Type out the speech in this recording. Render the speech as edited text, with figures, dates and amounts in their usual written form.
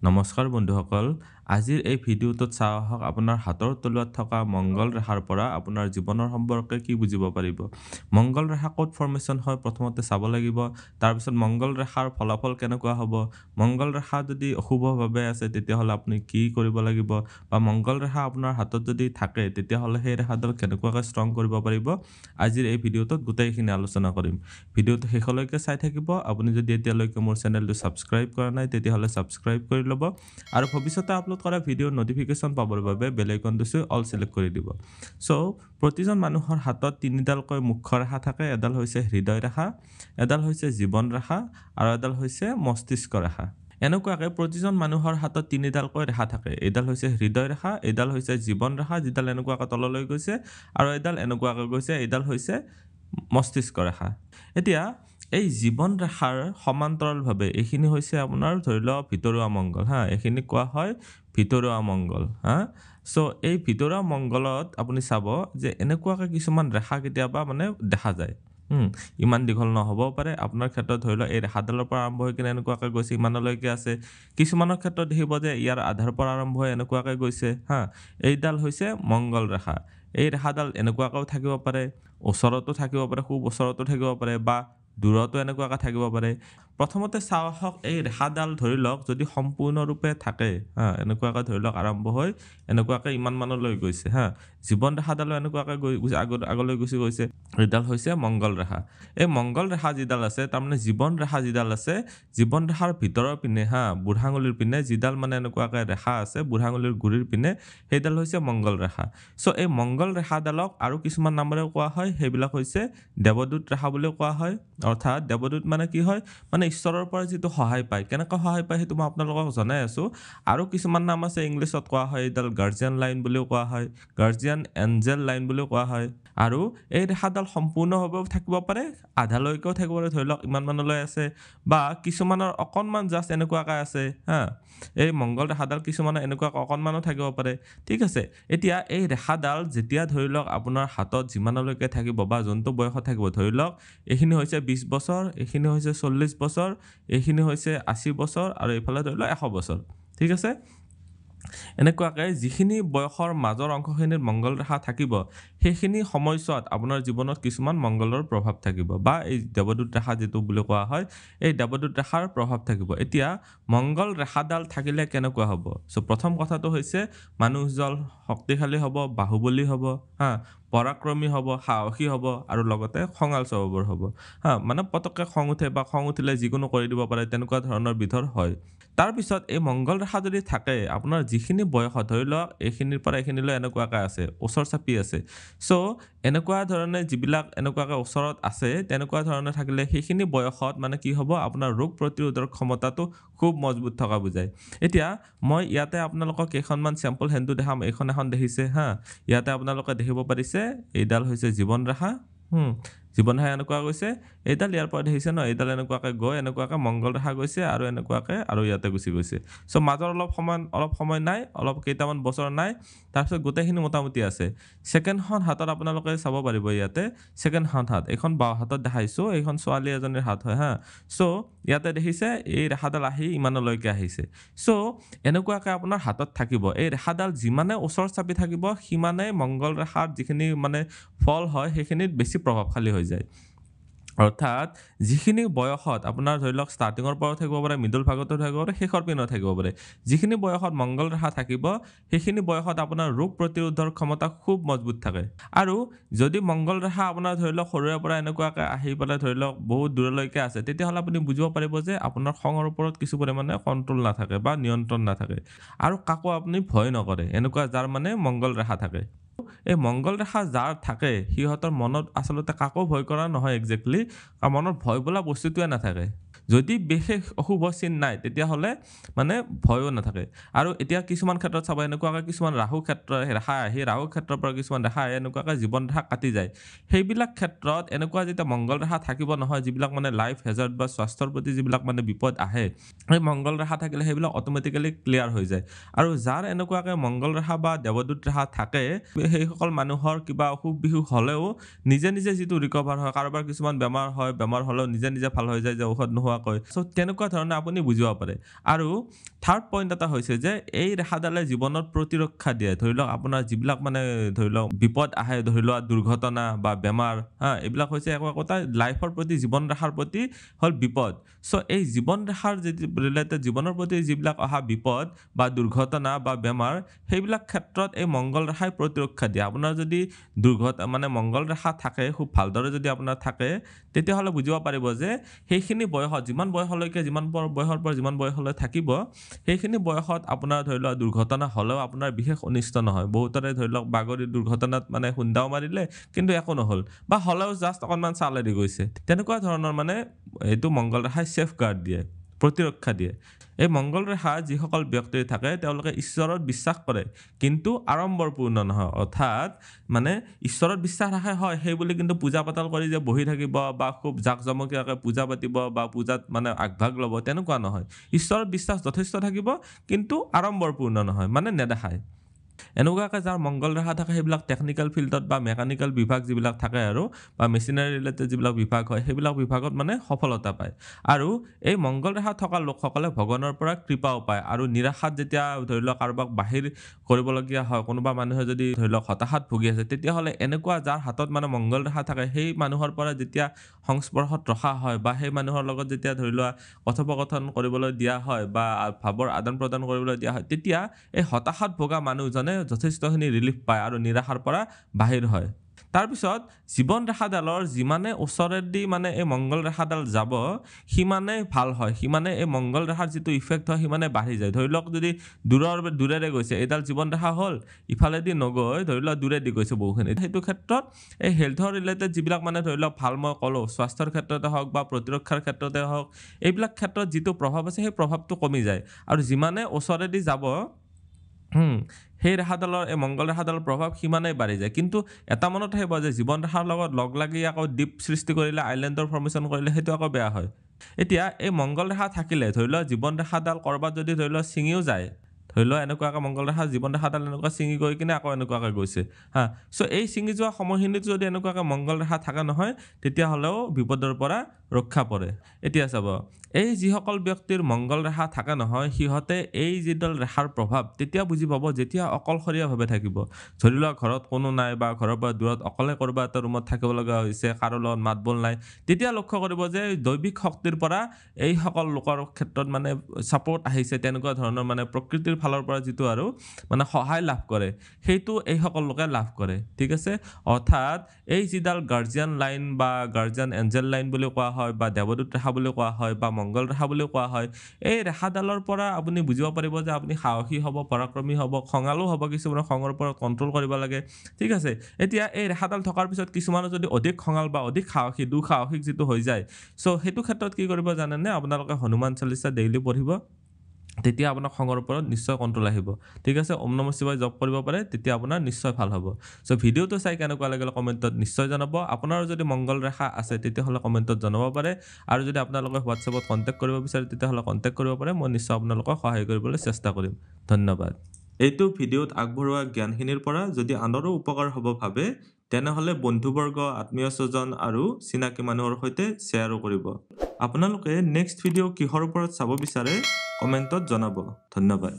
নমস্কাৰ বন্ধুসকল আজিৰ এই ভিডিঅ'টোত চাওঁ আহক আপোনাৰ হাতৰ তলুৱাত থকা মংগল ৰেখাৰ পৰা আপোনাৰ জীৱনৰ সম্পৰ্কে কি বুজিব পাৰিব মংগল ৰেখা ক'ত ফৰ্মেশ্যন হয় প্ৰথমতে চাব লাগিব তাৰ পিছত মংগল ৰেখাৰ ফলাফল কেনেকুৱা হ'ব মংগল ৰেখা যদি অশুভভাৱে আছে তেতিয়াহ'লে আপুনি কি কৰিব লাগিব বা মংগল ৰেখা আপোনাৰ হাতত যদি থাকে তেতিয়াহ'লে সেই ৰেখাডাল কেনেকুৱাকৈ ষ্ট্ৰং কৰিব পাৰিব আজিৰ এই ভিডিঅ'টোত গোটেইখিনি আলোচনা কৰিম ভিডিঅ'টো শেষলৈকে চাই থাকিব আপুনি যদি এতিয়ালৈকে মোৰ চেনেলটো সাবস্ক্ৰাইব কৰা নাই তেতিয়াহ'লে সাবস্ক্ৰাইব কৰি ল'ব আৰু ভৱিষ্যতে আপলোড কৰা ভিডিঅ'ৰ নটিফিকেশ্যন পাবৰ বাবে বেল আইকনটো চুই অল সিলেক্ট কৰি দিব সো প্ৰতিজন মানুহৰ হাতত তিনিডালকৈ মুখ্য ৰেখা থাকে এডাল হৈছে হৃদয় ৰেখা এডাল হৈছে জীৱন ৰেখা আৰু এডাল হৈছে মস্তিষ্ক ৰেখা এনেকুৱাকৈ প্ৰতিজন মানুহৰ হাতত তিনিডালকৈ ৰেখা থাকে এডাল হৈছে হৃদয় ৰেখা এডাল হৈছে জীৱন ৰেখা যিডাল এনেকুৱাকৈ তললৈ গৈছে আৰু এডাল এনেকুৱাকৈ গৈছে এডাল হৈছে মস্তিষ্ক ৰেখা এতিয়া এই জীৱন ৰেখাৰ সমান্তৰালভাৱে এইখিনি হৈছে আপোনাৰ ধৰি লওক ভিতৰুৱা মংগল হা এইখিনি কোৱা হয় ভিতৰুৱা মংগল হা সো এই ভিতৰুৱা মংগলত আপুনি চাব যে এনেকুৱাকৈ কিছুমান ৰেখা কেতিয়াবা মানে দেখা যায় ইমান দীঘল নহ'ব পাৰে আপোনাৰ ক্ষেত্ৰত ধৰি লওক এই ৰেখাডালৰ পৰা আৰম্ভ হৈ কিনে এনেকুৱাকৈ গৈছে ইমানলৈকে আছে কিছুমানৰ ক্ষেত্ৰত দেখিব যে ইয়াৰ আধাৰ পৰা আৰম্ভ হৈ এনেকুৱাকৈ গৈছে হা এইডাল হৈছে মংগল ৰেখা এই ৰেখাডাল এনেকুৱাকৈও থাকিব পাৰে ওচৰতো থাকিব পাৰে খুব ওচৰতো থাকিব পাৰে বা দূৰতো এনেকুৱাকৈ থাকিব পাৰে প্ৰথমতে চাওঁ আহক এই ৰেখাডাল ধৰি লওক যদি সম্পূৰ্ণৰূপে থাকে হা এনেকুৱাকৈ ধৰি লওক আৰম্ভ হৈ এনেকুৱাকৈ ইমান মানলৈ গৈছে হা জীৱন ৰেখাডালো এনেকুৱাকৈ গৈ আগলৈ গুচি গৈছে এইডাল হৈছে মংগল ৰেখা এই মংগল ৰেখা যিডাল আছে তাৰমানে জীৱন ৰেখা যিডাল আছে জীৱন ৰেখাৰ ভিতৰৰ পিনে হা বুঢ়াঙুলিৰ পিনে যিডাল মানে এনেকুৱাকৈ ৰেখা আছে বুঢ়াঙুলিৰ গুৰিৰ পিনে সেইডাল হৈছে মংগল ৰেখা সো এই মংগল ৰেখাডালক আৰু কিছুমান নামেৰে কোৱা হয় সেইবিলাক হৈছে দেৱদূত ৰেখা বুলিও কোৱা হয় অৰ্থাৎ দেৱদূত মানে কি হয় মানে ঈশ্বৰৰ পৰা যিটো সহায় পায় কেনেকৈ সহায় পায় সেইটো মই আপোনালোকক জনাই আছোঁ আৰু কিছুমান নাম আছে ইংলিছত কোৱা হয় এইডাল গাৰ্জিয়ান লাইন বুলিও কোৱা হয় গাৰ্জিয়ান এঞ্জেল লাইন বুলিও কোৱা হয় আৰু এই ৰেখাডাল সম্পূৰ্ণভাৱেও থাকিব পাৰে আধালৈকেও থাকিব পাৰে ধৰি লওক ইমান মানলৈ আছে বা কিছুমানৰ অকণমান জাষ্ট এনেকুৱাকৈ আছে হা এই মংগল ৰেখাডাল কিছুমানৰ এনেকুৱাকৈ অকণমানো থাকিব পাৰে ঠিক আছে এতিয়া এই ৰেখাডাল যেতিয়া ধৰি লওক আপোনাৰ হাতত যিমানলৈকে থাকিব বা যোনটো বয়সত থাকিব ধৰি লওক এইখিনি হৈছে 20 বছৰ এইখিনি হৈছে 40 বছৰ এইখিনি হৈছে 80 বছৰ আৰু এইফালে ধৰি লওক 100 বছৰ ঠিক আছে এনেকুৱাকৈ যিখিনি বয়সৰ মাজৰ অংশখিনিত মংগল ৰেখা থাকিব সেইখিনি সময়ছোৱাত আপোনাৰ জীৱনত কিছুমান মংগলৰ প্ৰভাৱ থাকিব বা এই দেৱদূত ৰেখা যিটো বুলি কোৱা হয় এই দেৱদূত ৰেখাৰ প্ৰভাৱ থাকিব এতিয়া মংগল ৰেখাডাল থাকিলে কেনেকুৱা হ'ব সো প্ৰথম কথাটো হৈছে মানুহজন শক্তিশালী হ'ব বাহুবলী হ'ব হা পৰাক্ৰমী হ'ব সাহসী হ'ব আৰু লগতে খঙাল স্বভাৱৰ হ'ব হা মানে পতককৈ খং উঠে বা খং উঠিলে যিকোনো কৰি দিব পাৰে তেনেকুৱা ধৰণৰ বিধৰ হয় তাৰপিছত এই মংগল ৰেখা যদি থাকে আপোনাৰ যিখিনি বয়সত ধৰি লওক এইখিনিৰ পৰা এইখিনিলৈ এনেকুৱাকৈ আছে ওচৰ চাপি আছে সো এনেকুৱা ধৰণে যিবিলাক এনেকুৱাকৈ ওচৰত আছে তেনেকুৱা ধৰণে থাকিলে সেইখিনি বয়সত মানে কি হ'ব আপোনাৰ ৰোগ প্ৰতিৰোধৰ ক্ষমতাটো খুব মজবুত থকা বুজায় এতিয়া মই ইয়াতে আপোনালোকক কেইখনমান চেম্পল হেণ্ডু দেখাম এইখন এখন দেখিছে হা ইয়াতে আপোনালোকে দেখিব পাৰিছে এইডাল হৈছে জীৱন ৰেখা জীৱন ৰেখা এনেকুৱা গৈছে এইডাল ইয়াৰ পৰা দেখিছে ন এইডাল এনেকুৱাকৈ গৈ এনেকুৱাকৈ মংগল ৰেখা গৈছে আৰু এনেকুৱাকৈ আৰু ইয়াতে গুচি গৈছে সো মাজৰ অলপ সময় নাই অলপ কেইটামান বছৰ নাই তাৰপিছত গোটেইখিনি মোটামুটি আছে ছেকেণ্ডখন হাতত আপোনালোকে চাব পাৰিব ইয়াতে ছেকেণ্ডখন হাত এইখন বাওঁ হাতত দেখাইছোঁ এইখন ছোৱালী এজনীৰ হাত হয় হা সো ইয়াতে দেখিছে এই ৰেখাডাল আহি ইমানলৈকে আহিছে সো এনেকুৱাকৈ আপোনাৰ হাতত থাকিব এই ৰেখাডাল যিমানে ওচৰ চাপি থাকিব সিমানেই মংগল ৰেখাৰ যিখিনি মানে ফল হয় সেইখিনিত বেছি প্ৰভাৱশালী হৈ যায় অৰ্থাৎ যিখিনি বয়সত আপোনাৰ ধৰি লওক ষ্টাৰ্টিঙৰ পৰাও থাকিব পাৰে মিডল ভাগতো থাকিব পাৰে শেষৰ পিনেও থাকিব পাৰে যিখিনি বয়সত মংগল ৰেখা থাকিব সেইখিনি বয়সত আপোনাৰ ৰোগ প্ৰতিৰোধৰ ক্ষমতা খুব মজবুত থাকে আৰু যদি মংগল ৰেখা আপোনাৰ ধৰি লওক সৰুৰে পৰা এনেকুৱাকৈ আহি পেলাই ধৰি লওক বহুত দূৰলৈকে আছে তেতিয়াহ'লে আপুনি বুজিব পাৰিব যে আপোনাৰ খঙৰ ওপৰত কিছু পৰিমাণে কণ্ট্ৰল নাথাকে বা নিয়ন্ত্ৰণ নাথাকে আৰু কাকো আপুনি ভয় নকৰে এনেকুৱা যাৰ মানে মংগল ৰেখা থাকে এই মংগল ৰেখা যাৰ থাকে সিহঁতৰ মনত আচলতে কাকো ভয় কৰা নহয় একজেক্টলি আৰু মনত ভয় বোলা বস্তুটোৱে নাথাকে যদি বিশেষ অশুভ চিন নাই তেতিয়াহ'লে মানে ভয়ো নাথাকে আৰু এতিয়া কিছুমান ক্ষেত্ৰত চাব এনেকুৱাকৈ কিছুমান ৰাহু ক্ষেত্ৰ ৰেখা আহি ৰাহু ক্ষেত্ৰৰ পৰা কিছুমান ৰেখা আহে এনেকুৱাকৈ জীৱন ৰেখা কাটি যায় সেইবিলাক ক্ষেত্ৰত এনেকুৱা যেতিয়া মংগল ৰেখা থাকিব নহয় যিবিলাক মানে লাইফ হেজাৰ্ড বা স্বাস্থ্যৰ প্ৰতি যিবিলাক মানে বিপদ আহে সেই মংগল ৰেখা থাকিলে সেইবিলাক অট'মেটিকেলি ক্লিয়াৰ হৈ যায় আৰু যাৰ এনেকুৱাকৈ মংগল ৰেখা বা দেৱদূত ৰেখা থাকে সেইসকল মানুহৰ কিবা অসুখ বিসুখ হ'লেও নিজে নিজে যিটো ৰিকভাৰ হয় কাৰোবাৰ কিছুমান বেমাৰ হয় বেমাৰ হ'লেও নিজে নিজে ভাল হৈ যায় যে ঔষধ নোহোৱাকৈ নোহোৱাকৈ সো তেনেকুৱা ধৰণে আপুনি বুজিব পাৰে আৰু থাৰ্ড পইণ্ট এটা হৈছে যে এই ৰেখাডালে জীৱনত প্ৰতিৰক্ষা দিয়ে ধৰি লওক আপোনাৰ যিবিলাক মানে ধৰি লওক বিপদ আহে ধৰি লোৱা দুৰ্ঘটনা বা বেমাৰ এইবিলাক হৈছে একোটা লাইফৰ প্ৰতি জীৱন ৰেখাৰ প্ৰতি হল বিপদ সো এই জীৱন ৰেখাৰ যে ৰিলেটেড জীৱনৰ প্ৰতি যিবিলাক অহা বিপদ বা দুৰ্ঘটনা বা বেমাৰ সেইবিলাক ক্ষেত্ৰত এই মংগল ৰেখাই প্ৰতিৰক্ষা দিয়ে আপোনাৰ যদি দুৰ্ঘটনা মানে মংগল ৰেখা থাকে খুব ভালদৰে যদি আপোনাৰ থাকে তেতিয়াহ'লে বুজিব পাৰিব যে সেইখিনি বয়সত যিমান বয়সলৈকে যিমান বয়সৰ পৰা যিমান বয়সলৈ থাকিব সেইখিনি বয়সত আপোনাৰ ধৰি লোৱা দুৰ্ঘটনা হ'লেও আপোনাৰ বিশেষ অনিষ্ট নহয় বহুতৰে ধৰি লওক বাগৰি দুৰ্ঘটনাত মানে খুন্দাও মাৰিলে কিন্তু একো নহ'ল বা হ'লেও জাষ্ট অকণমান চালে দি গৈছে তেনেকুৱা ধৰণৰ মানে এইটো মংগল ৰেখাই সেফ গাৰ্ড দিয়ে প্ৰতিৰক্ষা দিয়ে এই মংগল ৰেখা যিসকল ব্যক্তি থাকে তেওঁলোকে ঈশ্বৰৰ বিশ্বাস কৰে কিন্তু আড়ম্বৰপূৰ্ণ নহয় অৰ্থাৎ মানে ঈশ্বৰৰ বিশ্বাস ৰাখে হয় সেই বুলি কিন্তু পূজা পাতল কৰি যে বহি থাকিব বা খুব জাকজমকীয়াকৈ পূজা পাতিব বা পূজাত মানে আগভাগ ল'ব তেনেকুৱা নহয় ঈশ্বৰৰ বিশ্বাস যথেষ্ট থাকিব কিন্তু আড়ম্বৰপূৰ্ণ নহয় মানে নেদেখায় এনেকুৱাকৈ যাৰ মংগল ৰেখা থাকে সেইবিলাক টেকনিক্যাল ফিল্ডত বা মেকানিক্যাল বিভাগ যিবিলাক থাকে আৰু বা মেচিনাৰী ৰিলেটেড যিবিলাক বিভাগ হয় সেইবিলাক বিভাগত মানে সফলতা পায় আৰু এই মংগল ৰেখা থকা লোকসকলে ভগৱানৰ পৰা কৃপাও পায় আৰু নিৰাশাত যেতিয়া ধৰি লওক কাৰোবাক বাহিৰ কৰিবলগীয়া হয় কোনোবা মানুহে যদি ধৰি লওক হতাশাত ভুগি আছে তেতিয়াহ'লে এনেকুৱা যাৰ হাতত মানে মংগল ৰেখা থাকে সেই মানুহৰ পৰা যেতিয়া সংস্পৰ্শত ৰখা হয় বা সেই মানুহৰ লগত যেতিয়া ধৰি লোৱা কথোপকথন কৰিবলৈ দিয়া হয় বা ভাৱৰ আদান প্ৰদান কৰিবলৈ দিয়া হয় তেতিয়া এই হতাশাত ভোগা মানুহজনে যথেষ্টখিনি ৰিলিফ পায় আৰু নিৰাশাৰ পৰা বাহিৰ হয় তাৰপিছত জীৱন ৰেখাডালৰ যিমানে ওচৰেদি মানে এই মংগল ৰেখাডাল যাব সিমানে ভাল হয় সিমানে এই মংগল ৰেখাৰ যিটো ইফেক্ট হয় সিমানে বাঢ়ি যায় ধৰি লওক যদি দূৰেৰে গৈছে এইডাল জীৱন ৰেখা হ'ল ইফালেদি নগৈ ধৰি লওক দূৰেদি গৈছে বহুখিনি সেইটো ক্ষেত্ৰত এই হেল্থৰ ৰিলেটেড যিবিলাক মানে ধৰি লওক ভাল মই ক'লোঁ স্বাস্থ্যৰ ক্ষেত্ৰতে হওক বা প্ৰতিৰক্ষাৰ ক্ষেত্ৰতে হওক এইবিলাক ক্ষেত্ৰত যিটো প্ৰভাৱ আছে সেই প্ৰভাৱটো কমি যায় আৰু যিমানে ওচৰেদি যাব সেই ৰেখাডালৰ এই মংগল ৰেখাডালৰ প্ৰভাৱ সিমানেই বাঢ়ি যায় কিন্তু এটা মনত আহিব যে জীৱন ৰেখাৰ লগত লগ লাগি আকৌ দ্বীপ সৃষ্টি কৰিলে আইলেণ্ডৰ ফৰ্মেশ্যন কৰিলে সেইটো আকৌ বেয়া হয় এতিয়া এই মংগল ৰেখা থাকিলে ধৰি লোৱা জীৱন ৰেখাডাল ক'ৰবাত যদি ধৰি লোৱা ছিঙিও যায় ধৰি লোৱা এনেকুৱাকৈ মংগল ৰেখা জীৱন ৰেখাডাল এনেকুৱা ছিঙি গৈ কিনে আকৌ এনেকুৱাকৈ গৈছে সো এই ছিঙি যোৱা সময়খিনিত যদি এনেকুৱাকৈ মংগল ৰেখা থকা নহয় তেতিয়াহ'লেও বিপদৰ পৰা ৰক্ষা পৰে এতিয়া চাব এই যিসকল ব্যক্তিৰ মংগল ৰেখা থাকে নহয় সিহঁতে এই যিডাল ৰেখাৰ প্ৰভাৱ তেতিয়া বুজি পাব যেতিয়া অকলশৰীয়াভাৱে থাকিব ধৰি লোৱা ঘৰত কোনো নাই বা ঘৰৰ পৰা দূৰত অকলে ক'ৰবাত এটা ৰুমত থাকিব লগা হৈছে কাৰো লগত মাত বোল নাই তেতিয়া লক্ষ্য কৰিব যে দৈবিক শক্তিৰ পৰা এইসকল লোকৰ ক্ষেত্ৰত মানে ছাপোৰ্ট আহিছে তেনেকুৱা ধৰণৰ মানে প্ৰকৃতিৰ ফালৰ পৰা যিটো আৰু মানে সহায় লাভ কৰে সেইটো এইসকল লোকে লাভ কৰে ঠিক আছে অৰ্থাৎ এই যিডাল গাৰ্জিয়ান লাইন বা গাৰ্জিয়ান এঞ্জেল লাইন বুলি কোৱা হয় বা দেৱদূত ৰেখা বুলি কোৱা হয় বা মংগল ৰেখা বুলি কোৱা হয় এই ৰেখাডালৰ পৰা আপুনি বুজিব পাৰিব যে আপুনি সাহসী হ'ব পৰাক্ৰমী হ'ব খঙালো হ'ব কিছুমানৰ খঙৰ পৰা কণ্ট্ৰল কৰিব লাগে ঠিক আছে এতিয়া এই ৰেখাডাল থকাৰ পিছত কিছুমানৰ যদি অধিক খঙাল বা অধিক সাহসী দুঃসাহসিক যিটো হৈ যায় সো সেইটো ক্ষেত্ৰত কি কৰিব জানেনে আপোনালোকে হনুমান চালিচা ডেইলি পঢ়িব তেতিয়া আপোনাৰ খঙৰ ওপৰত নিশ্চয় কণ্ট্ৰল আহিব ঠিক আছে ওম নমঃ শিৱায় জপ কৰিব পাৰে তেতিয়া আপোনাৰ নিশ্চয় ভাল হ'ব সো ভিডিঅ'টো চাই কেনেকুৱা লাগিল কমেণ্টত নিশ্চয় জনাব আপোনাৰ যদি মংগল ৰেখা আছে তেতিয়াহ'লে কমেণ্টত জনাব পাৰে আৰু যদি আপোনালোকে হোৱাটছএপত কণ্টেক্ট কৰিব বিচাৰে তেতিয়াহ'লে কণ্টেক্ট কৰিব পাৰে মই নিশ্চয় আপোনালোকক সহায় কৰিবলৈ চেষ্টা কৰিম ধন্যবাদ এইটো ভিডিঅ'ত আগবঢ়োৱা জ্ঞানখিনিৰ পৰা যদি আনৰো উপকাৰ হ'ব ভাবে তেনেহ'লে বন্ধুবৰ্গ আত্মীয় স্বজন আৰু চিনাকি মানুহৰ সৈতে শ্বেয়াৰো কৰিব আপোনালোকে নেক্সট ভিডিঅ' কিহৰ ওপৰত চাব বিচাৰে কমেণ্টত জনাব ধন্যবাদ